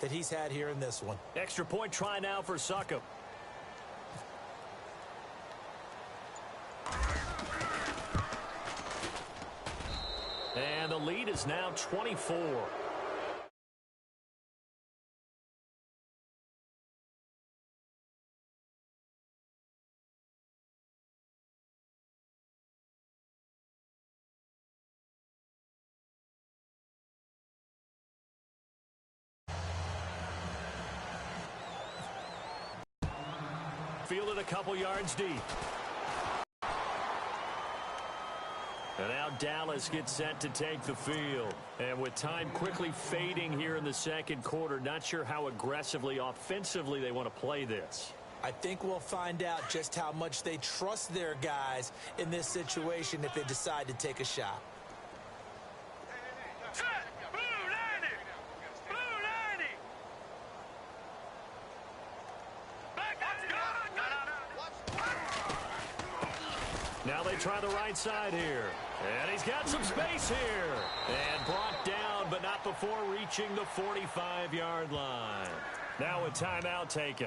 that he's had here in this one. Extra point try now for Suckup. And the lead is now 24. Fielded a couple yards deep. And now Dallas gets set to take the field. And with time quickly fading here in the second quarter, not sure how aggressively, offensively they want to play this. I think we'll find out just how much they trust their guys in this situation if they decide to take a shot. Now they try the right side here. And he's got some space here. And brought down, but not before reaching the 45-yard line. Now a timeout taken.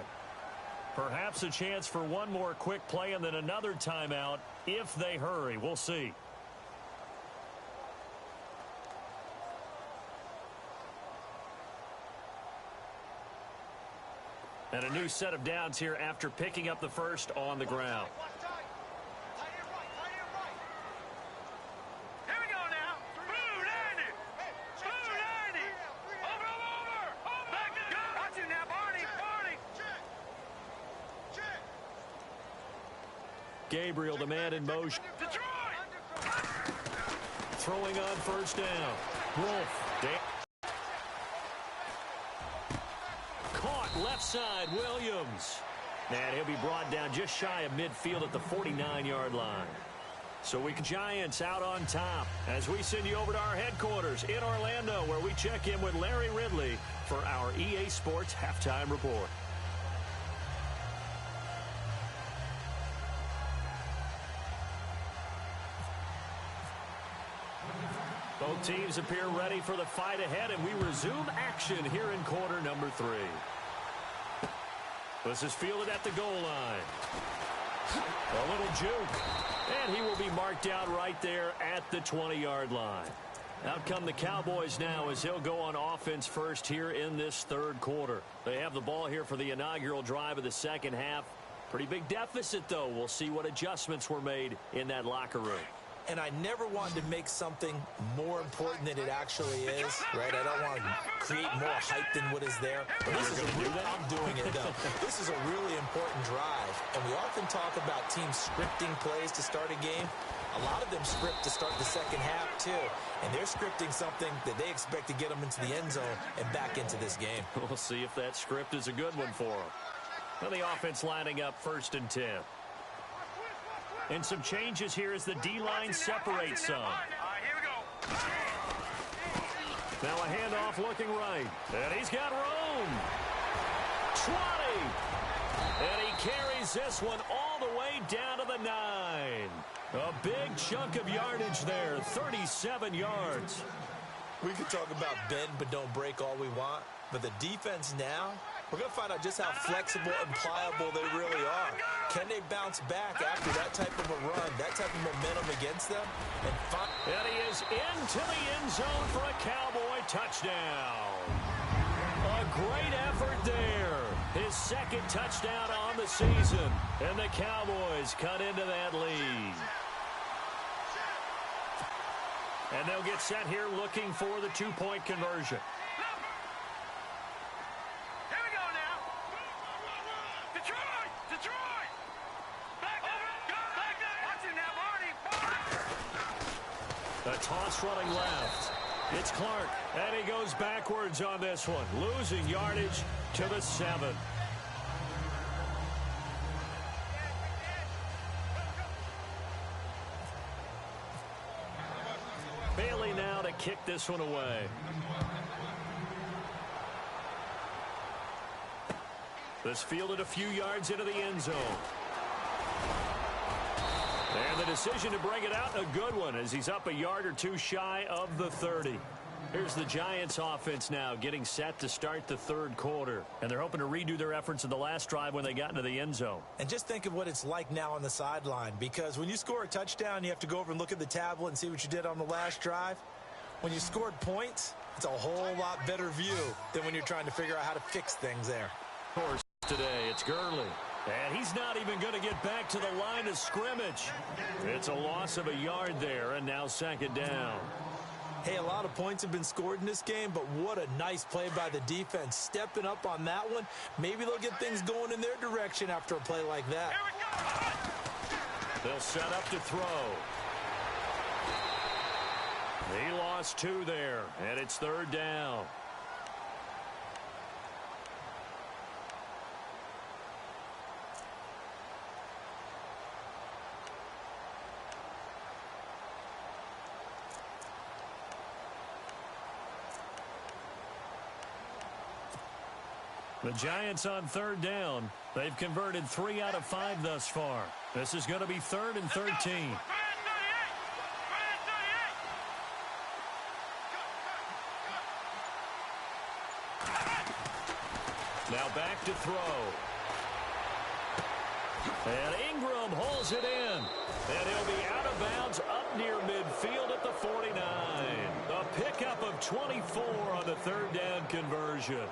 Perhaps a chance for one more quick play and then another timeout if they hurry. We'll see. And a new set of downs here after picking up the first on the ground. Gabriel, the man in motion. Throwing on first down. Wolf. Caught left side, Williams. And he'll be brought down just shy of midfield at the 49-yard line. So Giants out on top as we send you over to our headquarters in Orlando, where we check in with Larry Ridley for our EA Sports Halftime Report. Both teams appear ready for the fight ahead, and we resume action here in quarter number 3. This is fielded at the goal line. A little juke, and he will be marked out right there at the 20-yard line. Out come the Cowboys now as he'll go on offense first here in this third quarter. They have the ball here for the inaugural drive of the second half. Pretty big deficit, though. We'll see what adjustments were made in that locker room. And I never wanted to make something more important than it actually is, right? I don't want to create more hype than what is there. But this is I'm doing it, though. This is a really important drive. And we often talk about teams scripting plays to start a game. A lot of them script to start the second half, too. And they're scripting something that they expect to get them into the end zone and back into this game. We'll see if that script is a good one for them. Now the offense lining up 1st and 10. And some changes here as the D-line separates some. Here we go. Now a handoff looking right. And he's got room. 20. And he carries this one all the way down to the 9. A big chunk of yardage there, 37 yards. We can talk about bend but don't break all we want, but the defense now, we're going to find out just how flexible and pliable they really are. Can they bounce back after that type of a run, that type of momentum against them? And he is into the end zone for a Cowboy touchdown. A great effort there. His second touchdown on the season. And the Cowboys cut into that lead. And they'll get set here looking for the two-point conversion. A toss running left. It's Clark, and he goes backwards on this one, losing yardage to the 7. Bailey now to kick this one away. This fielded a few yards into the end zone. And the decision to bring it out, a good one, as he's up a yard or two shy of the 30. Here's the Giants offense now getting set to start the third quarter. And they're hoping to redo their efforts in the last drive when they got into the end zone. And just think of what it's like now on the sideline, because when you score a touchdown, you have to go over and look at the tablet and see what you did on the last drive. When you scored points, it's a whole lot better view than when you're trying to figure out how to fix things there. Of course, today it's Gurley. And he's not even going to get back to the line of scrimmage. It's a loss of a yard there, and now second down. Hey, a lot of points have been scored in this game, but what a nice play by the defense. Stepping up on that one, maybe they'll get things going in their direction after a play like that. They'll set up to throw. He lost 2 there, and it's third down. The Giants on third down. They've converted 3 out of 5 thus far. This is going to be 3rd and 13. Now back to throw. And Ingram holds it in. And he'll be out of bounds up near midfield at the 49. A pickup of 24 on the third down conversion.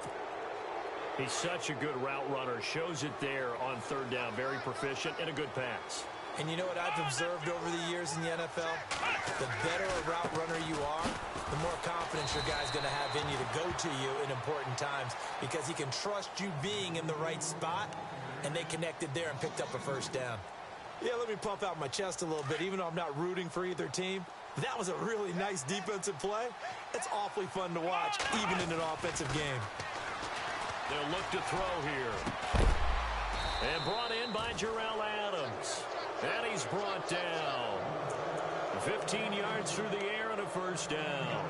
He's such a good route runner. Shows it there on third down. Very proficient and a good pass. And you know what I've observed over the years in the NFL? The better a route runner you are, the more confidence your guy's going to have in you to go to you in important times, because he can trust you being in the right spot, and they connected there and picked up a first down. Yeah, let me pump out my chest a little bit, even though I'm not rooting for either team. That was a really nice defensive play. It's awfully fun to watch, even in an offensive game. They'll look to throw here. And brought in by Jarrell Adams. And he's brought down. 15 yards through the air and a first down.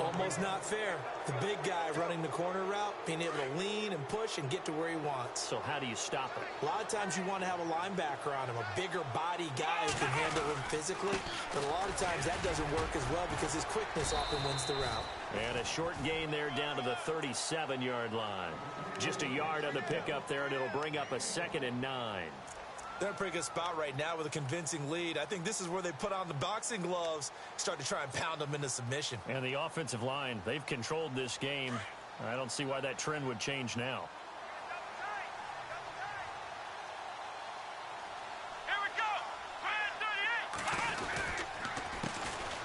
Almost not fair. The big guy running the corner route, being able to lean and push and get to where he wants. So how do you stop him? A lot of times you want to have a linebacker on him, a bigger body guy who can handle him physically. But a lot of times that doesn't work as well because his quickness often wins the route. And a short gain there down to the 37-yard line. Just a yard on the pickup there, and it'll bring up a 2nd and 9. They're in a pretty good spot right now with a convincing lead. I think this is where they put on the boxing gloves, start to try and pound them into submission. And the offensive line, they've controlled this game. I don't see why that trend would change now. Here we go.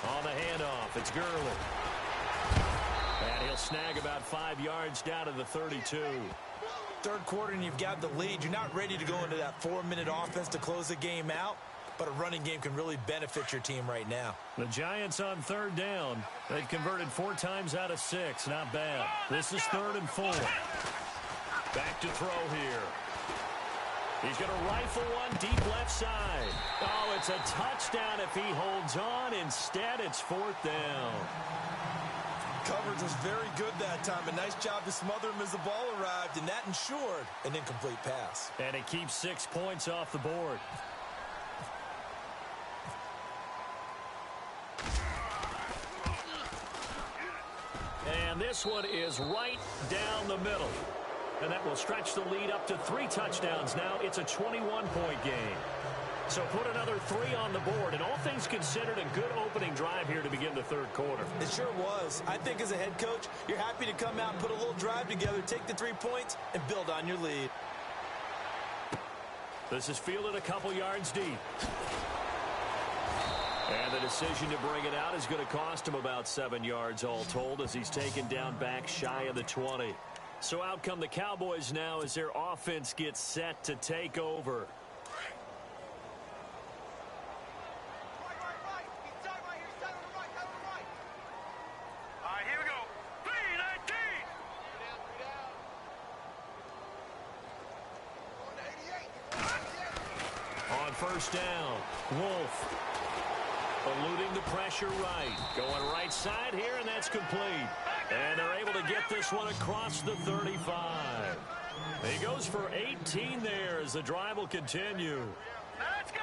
38. On the handoff, it's Gurley. And he'll snag about 5 yards down to the 32. Third quarter and you've got the lead. You're not ready to go into that 4-minute offense to close the game out, but a running game can really benefit your team right now. The Giants on third down. They've converted 4 times out of 6. Not bad. This is 3rd and 4. Back to throw here. He's going to rifle one deep left side. Oh, it's a touchdown if he holds on. Instead, it's 4th down. Coverage was very good that time. A nice job to smother him as the ball arrived, and that ensured an incomplete pass. And it keeps 6 points off the board. And this one is right down the middle. And that will stretch the lead up to 3 touchdowns now. It's a 21-point game. So put another 3 on the board, and all things considered, a good opening drive here to begin the third quarter. It sure was. I think as a head coach, you're happy to come out and put a little drive together, take the 3 points, and build on your lead. This is fielded a couple yards deep. And the decision to bring it out is going to cost him about 7 yards all told as he's taken down back shy of the 20. So out come the Cowboys now as their offense gets set to take over. First down, Wolf eluding the pressure right. Going right side here, and that's complete. And they're able to get this one across the 35. He goes for 18 there as the drive will continue. Let's go.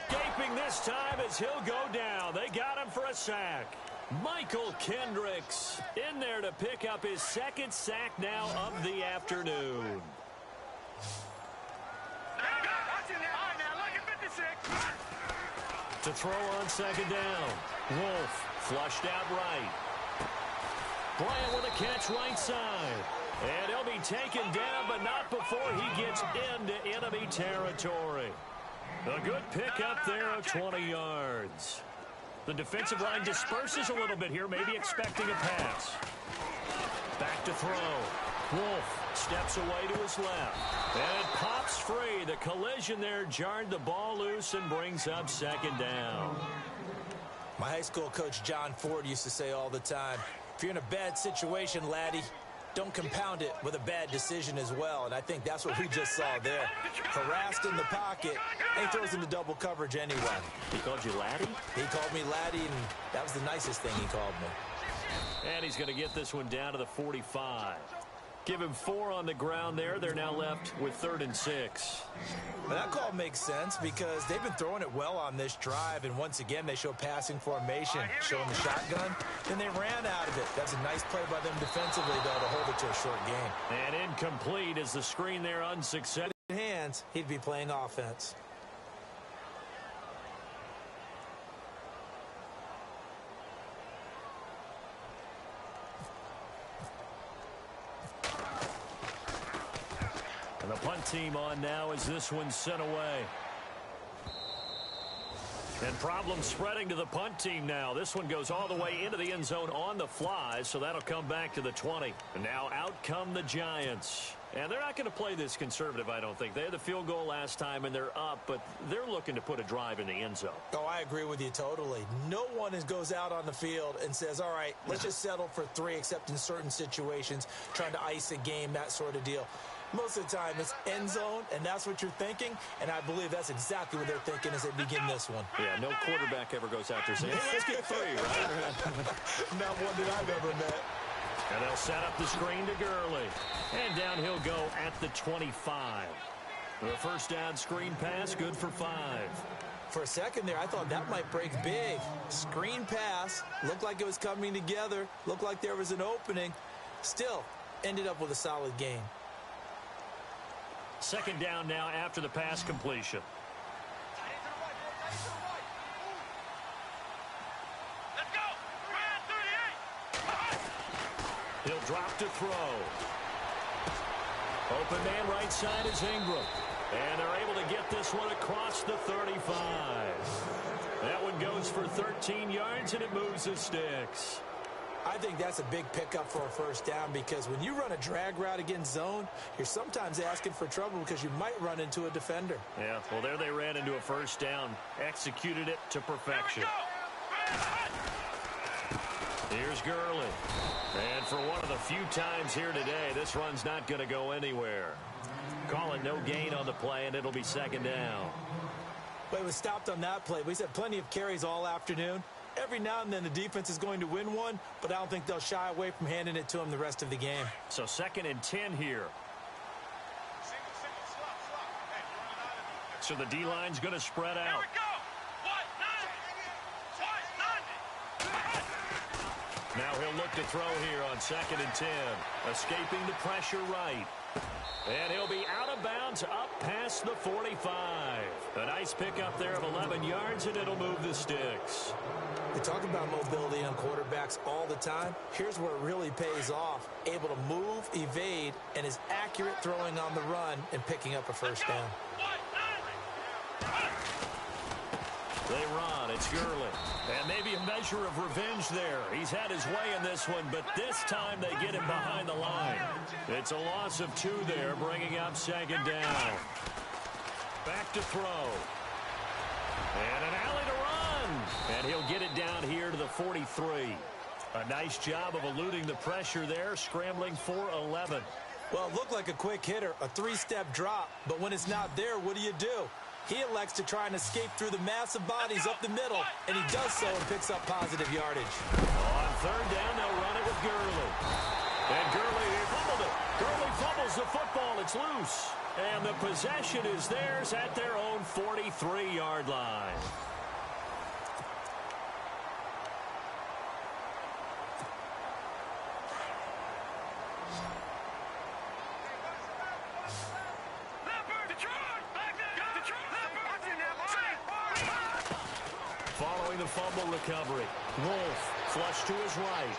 Gaping holding this time as he'll go down. They got him for a sack. Michael Kendricks in there to pick up his second sack now of the afternoon. To throw on second down. Wolf flushed out right. Bryant with a catch right side. And he'll be taken down, but not before he gets into enemy territory. A good pickup there of 20 yards. The defensive line disperses a little bit here, maybe expecting a pass. Back to throw. Wolf steps away to his left. And it pops free. The collision there jarred the ball loose and brings up second down. My high school coach, John Ford, used to say all the time, if you're in a bad situation, laddie, don't compound it with a bad decision as well. And I think that's what we just saw there. Harassed in the pocket, and he throws into double coverage anyway. He called you laddie? He called me laddie, and that was the nicest thing he called me. And he's going to get this one down to the 45. Give him 4 on the ground there. They're now left with 3rd and 6. But that call makes sense because they've been throwing it well on this drive, and once again they show passing formation, showing the shotgun. Then they ran out of it. That's a nice play by them defensively, though, to hold it to a short game. And incomplete as the screen there unsuccessful. Hands, he'd be playing offense. And the punt team on now as this one's sent away. And problems spreading to the punt team now. This one goes all the way into the end zone on the fly, so that'll come back to the 20. And now out come the Giants. And they're not going to play this conservative, I don't think. They had the field goal last time, and they're up, but they're looking to put a drive in the end zone. Oh, I agree with you totally. No one goes out on the field and says, all right, let's just settle for 3, except in certain situations, trying to ice a game, that sort of deal. Most of the time, it's end zone, and that's what you're thinking, and I believe that's exactly what they're thinking as they begin this one. Yeah, no quarterback ever goes out there saying, hey, let's get 3, right? Not one that I've ever met. And they'll set up the screen to Gurley. And down he'll go at the 25. The first down screen pass, good for 5. For a second there, I thought that might break big. Screen pass, looked like it was coming together, looked like there was an opening. Still, ended up with a solid game. Second down now after the pass completion. Let's go. Ryan 38. He'll drop to throw. Open man right side is Ingram. And they're able to get this one across the 35. That one goes for 13 yards, and it moves the sticks. I think that's a big pickup for a first down because when you run a drag route against zone, you're sometimes asking for trouble because you might run into a defender. Yeah, well, there they ran into a first down. Executed it to perfection. Here's Gurley. And for one of the few times here today, this run's not going to go anywhere. Call it no gain on the play, and it'll be second down. But it was stopped on that play. We've had plenty of carries all afternoon. Every now and then the defense is going to win one, but I don't think they'll shy away from handing it to them the rest of the game. So 2nd and 10 here. So the D-line's going to spread out. Here we go. Now he'll look to throw here on 2nd and 10. Escaping the pressure right. And he'll be out of bounds up past the 45. A nice pickup there of 11 yards, and it'll move the sticks. We talk about mobility on quarterbacks all the time. Here's where it really pays off. Able to move, evade, and is accurate throwing on the run and picking up a first down. They run. It's Gurley. And maybe a measure of revenge there. He's had his way in this one, but this time they get him behind the line. It's a loss of 2 there, bringing up second down. Back to throw. And an alley to run. And he'll get it down here to the 43. A nice job of eluding the pressure there, scrambling for 11. Well, it looked like a quick hitter, a 3-step drop, but when it's not there, what do? He elects to try and escape through the massive bodies up the middle, and he does so and picks up positive yardage. On 3rd down, they'll run it with Gurley. And Gurley fumbled it. Gurley fumbles the football. It's loose. And the possession is theirs at their own 43-yard line. the fumble recovery. Wolf flush to his right.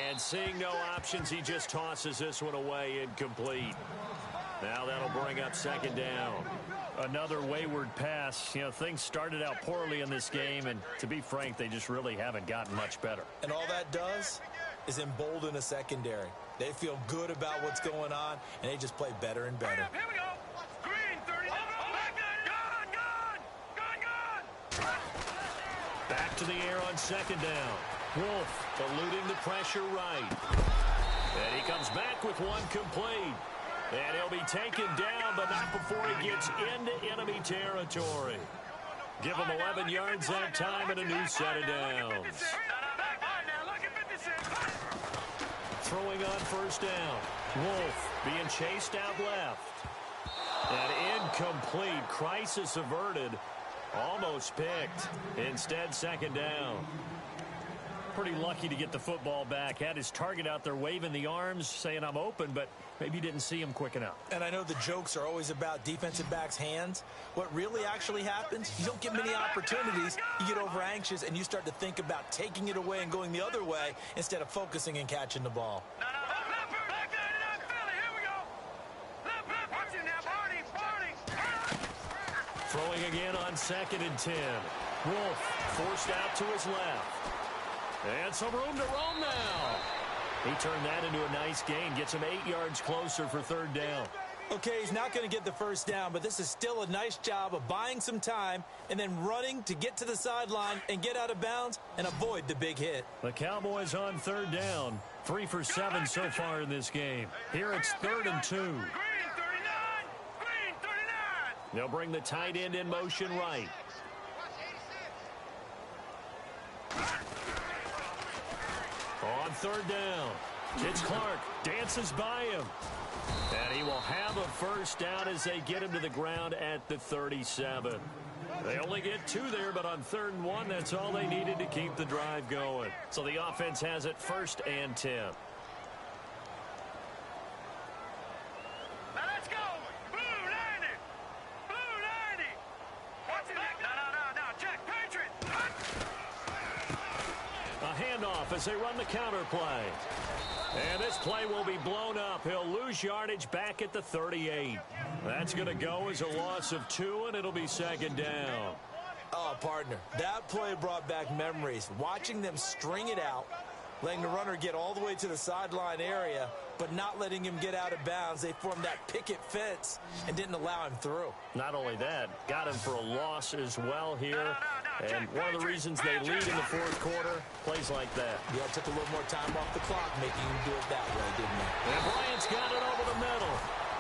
And seeing no options, he just tosses this one away incomplete. Now that'll bring up second down. Another wayward pass. You know, things started out poorly in this game, and to be frank, they just really haven't gotten much better. And all that does is embolden a secondary. They feel good about what's going on, and they just play better and better. Here we go. Green, 30. Gone. Back to the air on second down. Wolf eluding the pressure right. And he comes back with one complete. And he'll be taken down, but not before he gets into enemy territory. Give him 11 yards that time and a new set of downs. Throwing on first down. Wolf being chased out left. And incomplete. Crisis averted. Almost picked. Instead, second down. Pretty lucky to get the football back. Had his target out there waving the arms, saying I'm open, but maybe didn't see him quick enough. And I know the jokes are always about defensive backs' hands. What really actually happens, you don't get many opportunities. You get over anxious, and you start to think about taking it away and going the other way instead of focusing and catching the ball. Throwing again on 2nd and 10. Wolf forced out to his left. And some room to roam now. He turned that into a nice gain. Gets him 8 yards closer for third down. Okay, he's not going to get the first down, but this is still a nice job of buying some time and then running to get to the sideline and get out of bounds and ave the big hit. The Cowboys on third down. 3 for 7 so far in this game. Here it's 3rd and 2. They'll bring the tight end in motion right. On third down, it's Clark, dances by him. And he will have a first down as they get him to the ground at the 37. They only get 2 there, but on 3rd and 1, that's all they needed to keep the drive going. So the offense has it 1st and 10. Now let's go. Blue 90. Blue 90. What's it? No. Check. Patriot. A handoff as they run the counter play. And this play will be blown up. He'll lose yardage back at the 38. That's going to go as a loss of 2, and it'll be second down. Oh, partner, that play brought back memories. Watching them string it out, letting the runner get all the way to the sideline area, but not letting him get out of bounds. They formed that picket fence and didn't allow him through. Not only that, got him for a loss as well here. And one of the reasons they lead in the 4th quarter, plays like that. Yeah, it took a little more time off the clock making him do it that way, didn't it? And Bryant's got it over the middle.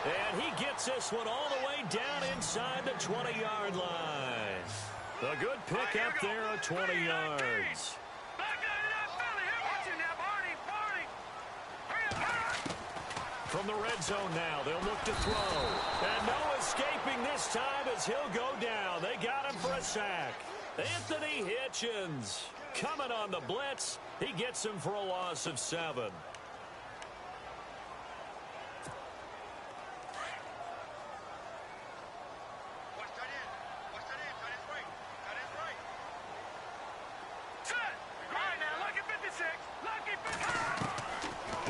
And he gets this one all the way down inside the 20-yard line. A good pick up there at 20 yards. From the red zone now, they'll look to throw. And no escaping this time as he'll go down. They got him for a sack. Anthony Hitchens coming on the blitz. He gets him for a loss of 7.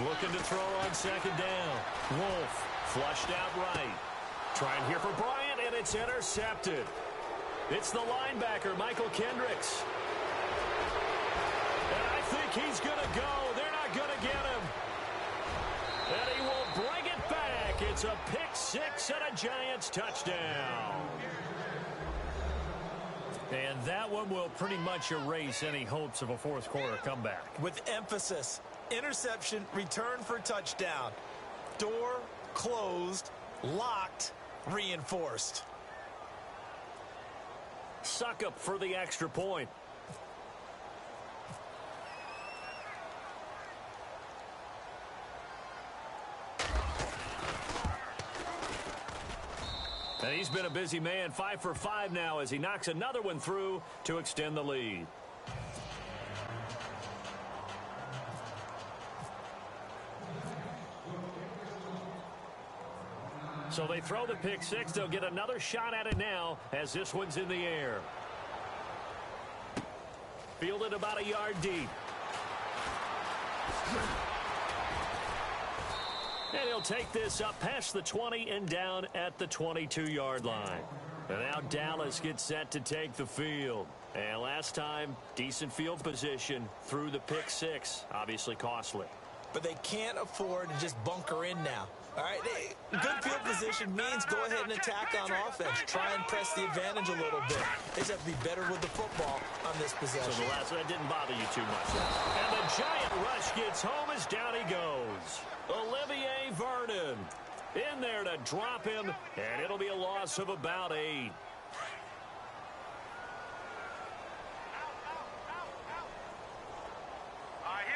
Looking to throw on second down. Wolf flushed out right. Trying here for Bryant, and it's intercepted. It's the linebacker, Michael Kendricks. And I think he's going to go. They're not going to get him. And he will bring it back. It's a pick 6 and a Giants touchdown. And that one will pretty much erase any hopes of a 4th quarter comeback. With emphasis, interception, return for touchdown. Door closed, locked, reinforced. Suck up for the extra point. And he's been a busy man, 5 for 5 now as he knocks another one through to extend the lead. So they throw the pick 6. They'll get another shot at it now as this one's in the air. Fielded about a yard deep. And he'll take this up past the 20 and down at the 22-yard line. And now Dallas gets set to take the field. And last time, decent field position through the pick six. Obviously costly. But they can't afford to just bunker in now. All right, good field position means go ahead and attack on offense. Try and press the advantage a little bit. They just have to be better with the football on this possession. So the last one didn't bother you too much. And the giant rush gets home as down he goes. Olivier Vernon in there to drop him, and it'll be a loss of about 8. Here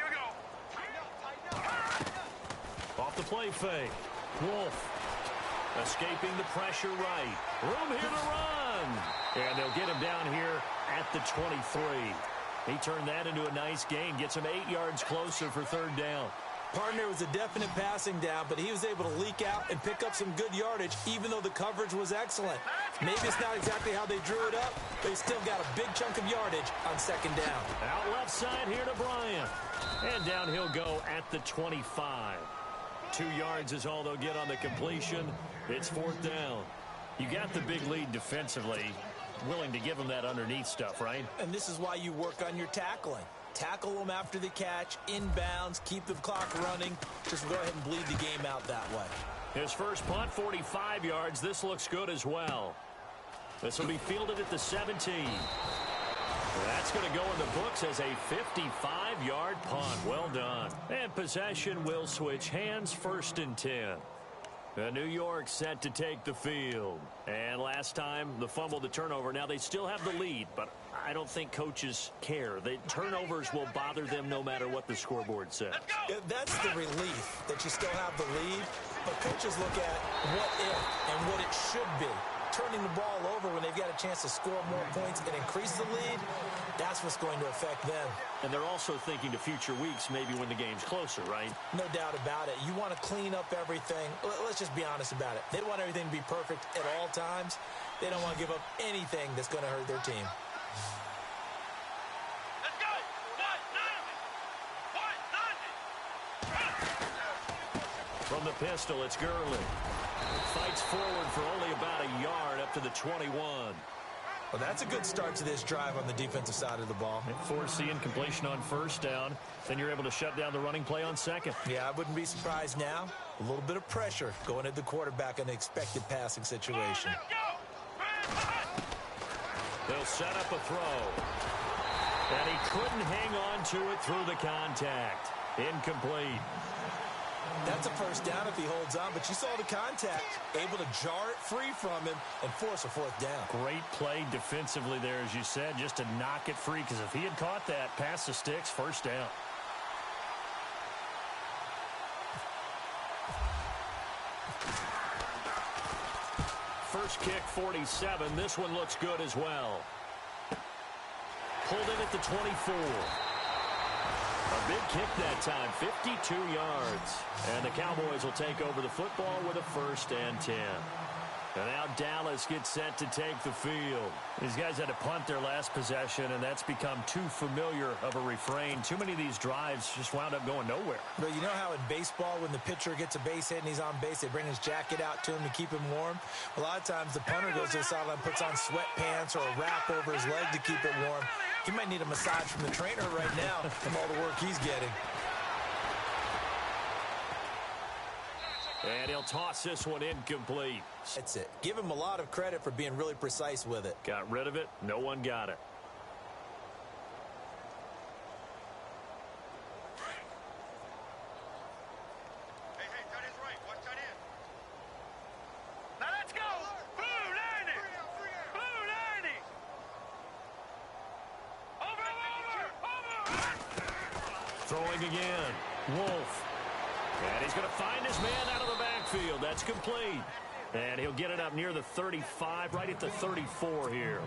we go. Off the play fake. Wolf escaping the pressure right. Room here to run. And they'll get him down here at the 23. He turned that into a nice gain. Gets him 8 yards closer for third down. Partner was a definite passing down, but he was able to leak out and pick up some good yardage, even though the coverage was excellent. Maybe it's not exactly how they drew it up, but he still got a big chunk of yardage on second down. Out left side here to Bryant. And down he'll go at the 25. 2 yards is all they'll get on the completion. It's fourth down. You got the big lead defensively. Willing to give them that underneath stuff, right? And this is why you work on your tackling. Tackle them after the catch, inbounds, keep the clock running. Just go ahead and bleed the game out that way. His first punt, 45 yards. This looks good as well. This will be fielded at the 17. That's going to go in the books as a 55-yard punt. Well done. And possession will switch hands, 1st and 10. New York set to take the field. And last time, the fumble, the turnover. Now, they still have the lead, but I don't think coaches care. The turnovers will bother them no matter what the scoreboard says. Yeah, that's the relief that you still have the lead, but coaches look at what if and what it should be. Turning the ball over when they've got a chance to score more points and increase the lead, that's what's going to affect them. And they're also thinking to future weeks, maybe when the game's closer, right? No doubt about it. You want to clean up everything. Let's just be honest about it. They want everything to be perfect at all times. They don't want to give up anything that's going to hurt their team. Let's go. From the pistol, it's Gurley. Fights forward for only about a yard up to the 21. Well, that's a good start to this drive on the defensive side of the ball. Forcing completion on first down. Then you're able to shut down the running play on second. Yeah, I wouldn't be surprised now. A little bit of pressure going at the quarterback in an expected passing situation. They'll set up a throw. And he couldn't hang on to it through the contact. Incomplete. That's a first down if he holds on, but you saw the contact, able to jar it free from him and force a fourth down. Great play defensively there, as you said, just to knock it free, because if he had caught that, past the sticks, first down. First kick, 47. This one looks good as well. Pulled in at the 24. A big kick that time, 52 yards. And the Cowboys will take over the football with a 1st and 10. And now Dallas gets set to take the field. These guys had to punt their last possession, and that's become too familiar of a refrain. Too many of these drives just wound up going nowhere. But you know how in baseball, when the pitcher gets a base hit and he's on base, they bring his jacket out to him to keep him warm? A lot of times the punter goes to the sideline, puts on sweatpants or a wrap over his leg to keep it warm. He might need a massage from the trainer right now from all the work he's getting. And he'll toss this one incomplete. That's it. Give him a lot of credit for being really precise with it. Got rid of it. No one got it. Hey, tight end's right. Watch tight end. Now let's go. Blue 90. Blue 90. Over. Throwing again. Wolf. And he's going to find his man out of the backfield. That's complete. And he'll get it up near the 35, right at the 34 here.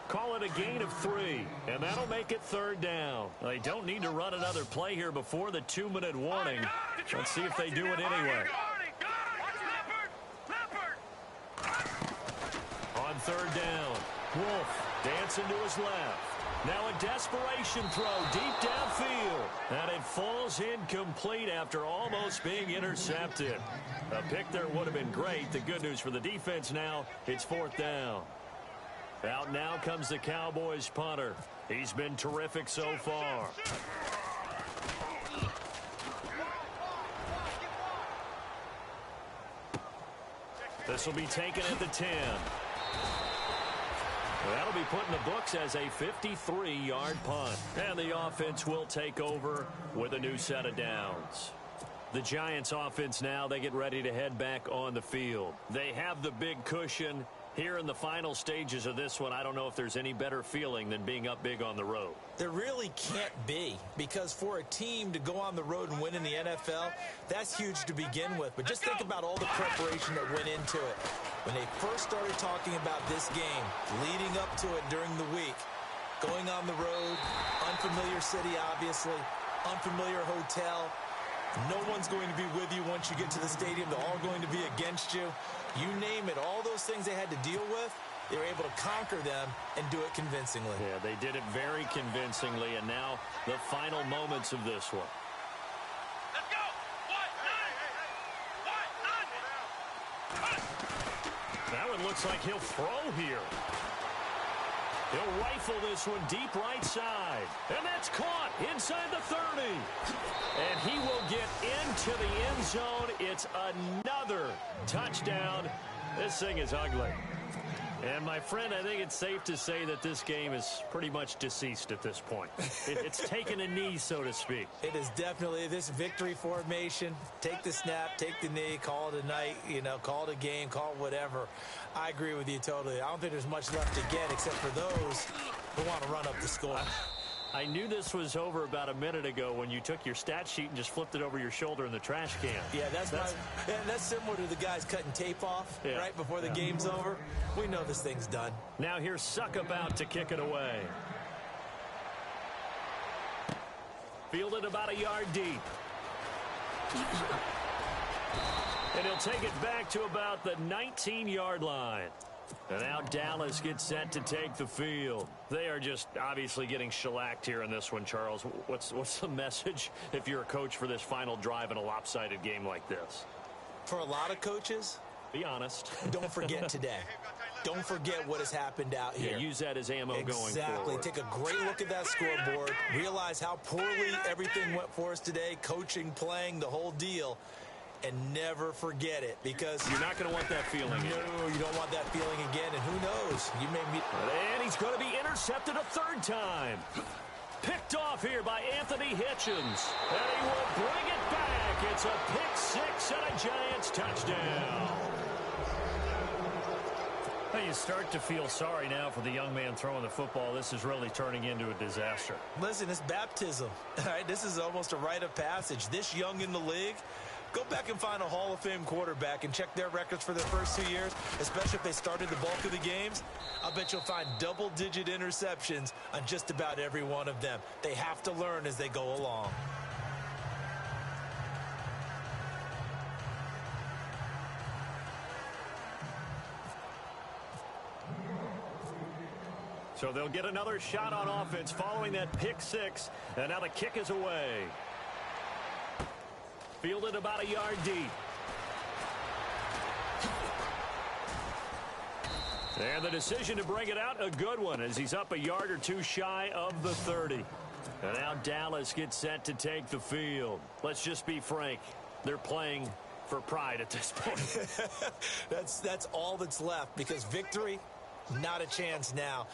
Call it a gain of 3, and that'll make it 3rd down. They don't need to run another play here before the 2-minute warning. Let's see if they do it anyway. On 3rd down, Wolf dancing to his left. Now a desperation throw deep downfield. And it falls incomplete after almost being intercepted. A pick there would have been great. The good news for the defense now, it's 4th down. Out now comes the Cowboys punter. He's been terrific so far. This will be taken at the 10. That'll be put in the books as a 53-yard punt. And the offense will take over with a new set of downs. The Giants offense now, they get ready to head back on the field. They have the big cushion. Here in the final stages of this one, I don't know if there's any better feeling than being up big on the road. There really can't be, because for a team to go on the road and win in the NFL, that's huge to begin with. But just think about all the preparation that went into it. When they first started talking about this game, leading up to it during the week, going on the road, unfamiliar city, obviously, unfamiliar hotel. No one's going to be with you once you get to the stadium. They're all going to be against you. You name it, all those things they had to deal with, they were able to conquer them and do it convincingly. Yeah, they did it very convincingly, and now the final moments of this one. Let's go! That one looks like he'll throw here. He'll rifle this one deep right side. And that's caught inside the 30. And he will get into the end zone. It's another touchdown. This thing is ugly. And, my friend, I think it's safe to say that this game is pretty much deceased at this point. It's taken a knee, so to speak. It is definitely this victory formation. Take the snap, take the knee, call it a night, call it a game, call it whatever. I agree with you totally. I don't think there's much left to get except for those who want to run up the score. I knew this was over about a minute ago when you took your stat sheet and just flipped it over your shoulder in the trash can. Yeah, that's similar to the guys cutting tape off right before the game's over. We know this thing's done. Now here's Suck about to kick it away. Fielded about a yard deep. And he'll take it back to about the 19-yard line. And now Dallas gets set to take the field. They are just obviously getting shellacked here in this one, Charles. What's the message if you're a coach for this final drive in a lopsided game like this? For a lot of coaches, be honest. Don't forget today. Don't forget what has happened out here. Yeah, use that as ammo going forward. Exactly. Take a great look at that scoreboard. Realize how poorly everything went for us today. Coaching, playing, the whole deal. And never forget it, because you're not going to want that feeling again. No, you don't want that feeling again, and who knows? You may meet. And he's going to be intercepted a third time. Picked off here by Anthony Hitchens. And he will bring it back. It's a pick six and a Giants touchdown. Hey, you start to feel sorry now for the young man throwing the football. This is really turning into a disaster. Listen, it's baptism. All right, this is almost a rite of passage. This young in the league. Go back and find a Hall of Fame quarterback and check their records for their first 2 years, especially if they started the bulk of the games. I bet you'll find double-digit interceptions on just about every one of them. They have to learn as they go along. So they'll get another shot on offense following that pick six, and now the kick is away. Fielded about a yard deep. And the decision to bring it out, a good one, as he's up a yard or two shy of the 30. And now Dallas gets set to take the field. Let's just be frank. They're playing for pride at this point. That's all that's left, because victory, not a chance now.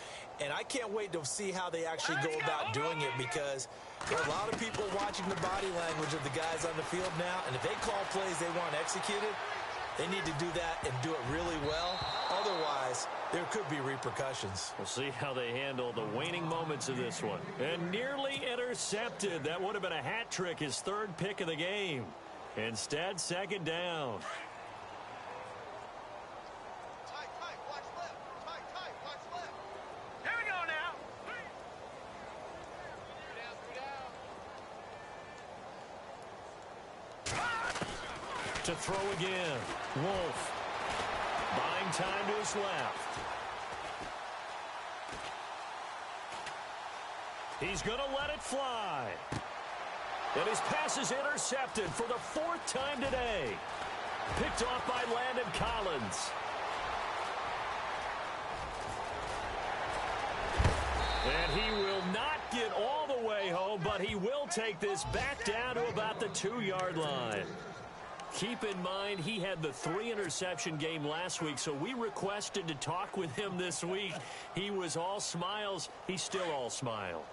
And I can't wait to see how they actually go about doing it, because there are a lot of people watching the body language of the guys on the field now, and if they call plays they want executed, they need to do that and do it really well. Otherwise, there could be repercussions. We'll see how they handle the waning moments of this one. And nearly intercepted. That would have been a hat trick, his third pick of the game. Instead, second down. To throw again. Wolf. Buying time to his left. He's going to let it fly. And his pass is intercepted for the 4th time today. Picked off by Landon Collins. And he will not get all the way home, but he will take this back down to about the 2-yard line. Keep in mind, he had the 3-interception game last week, so we requested to talk with him this week. He was all smiles. He's still all smile.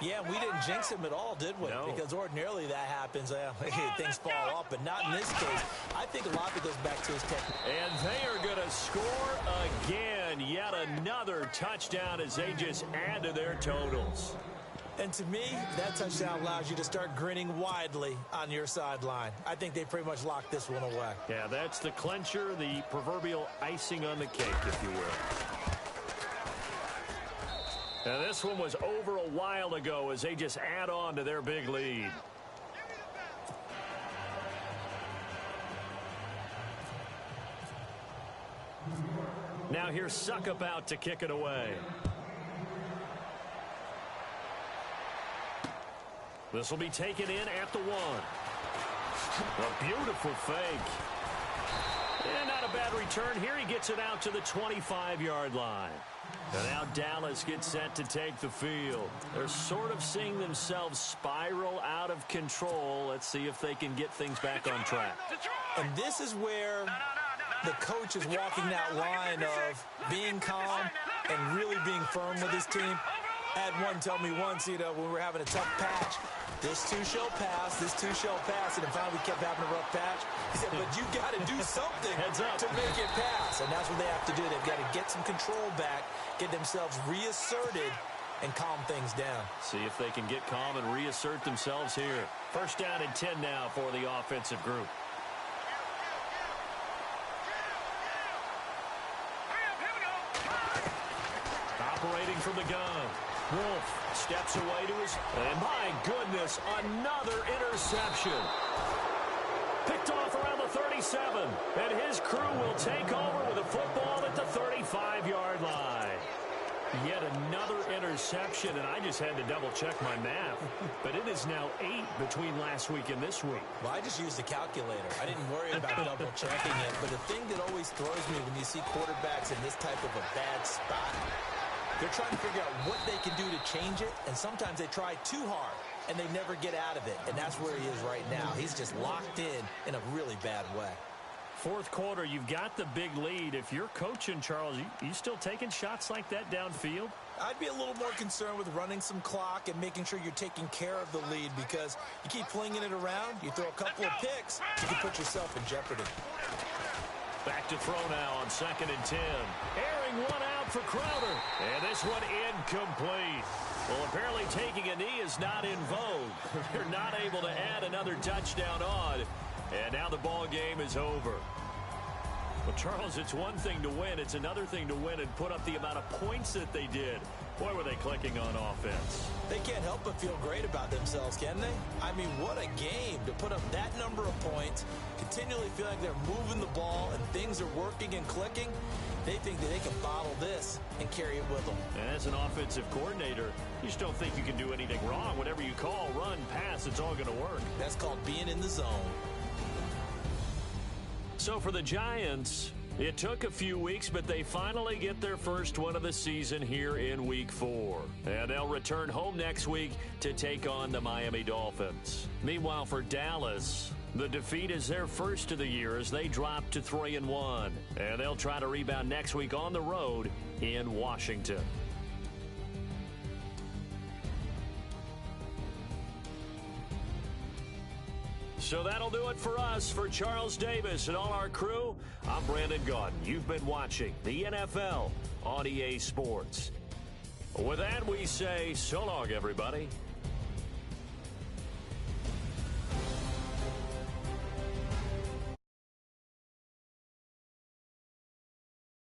Yeah, we didn't jinx him at all, did we? No. Because ordinarily that happens. Things fall off, but not in this case. I think a lot of it goes back to his technique. And they are going to score again. Yet another touchdown as they just add to their totals. And to me, that touchdown allows you to start grinning widely on your sideline. I think they pretty much locked this one away. Yeah, that's the clincher, the proverbial icing on the cake, if you will. And this one was over a while ago as they just add on to their big lead. Now here's Suckup out to kick it away. This will be taken in at the 1. A beautiful fake. And not a bad return here. He gets it out to the 25-yard line. And now Dallas gets set to take the field. They're sort of seeing themselves spiral out of control. Let's see if they can get things back on track. And this is where the coach is walking that line of being calm and really being firm with his team. I had one tell me once, when we were having a tough patch, this too shall pass, this too shall pass, and then finally we kept having a rough patch. He said, but you got to do something to make it pass, and that's what they have to do. They've got to get some control back, get themselves reasserted, and calm things down. See if they can get calm and reassert themselves here. First down and 10 now for the offensive group. Operating from the gun. Wolf steps away to his... And my goodness, another interception. Picked off around the 37. And his crew will take over with a football at the 35-yard line. Yet another interception, and I just had to double-check my math. But it is now 8 between last week and this week. Well, I just used a calculator. I didn't worry about double-checking it. But the thing that always throws me when you see quarterbacks in this type of a bad spot, they're trying to figure out what they can do to change it, and sometimes they try too hard, and they never get out of it. And that's where he is right now. He's just locked in a really bad way. Fourth quarter, you've got the big lead. If you're coaching, Charles, you still taking shots like that downfield? I'd be a little more concerned with running some clock and making sure you're taking care of the lead, because you keep flinging it around, you throw a couple of picks, you can put yourself in jeopardy. Back to throw now on 2nd and 10. Airing one out for Crowder. And this one incomplete. Well, apparently taking a knee is not in vogue. They're not able to add another touchdown on. And now the ball game is over. Well, Charles, it's one thing to win. It's another thing to win and put up the amount of points that they did. Boy, were they clicking on offense. They can't help but feel great about themselves, can they? I mean, what a game to put up that number of points, continually feel like they're moving the ball and things are working and clicking. They think that they can bottle this and carry it with them. And as an offensive coordinator, you just don't think you can do anything wrong. Whatever you call, run, pass, it's all going to work. That's called being in the zone. So for the Giants, it took a few weeks, but they finally get their first win of the season here in Week 4. And they'll return home next week to take on the Miami Dolphins. Meanwhile, for Dallas, the defeat is their first of the year as they drop to 3-1. And they'll try to rebound next week on the road in Washington. So that'll do it for us. For Charles Davis and all our crew, I'm Brandon Gaudin. You've been watching the NFL on EA Sports. With that, we say so long, everybody.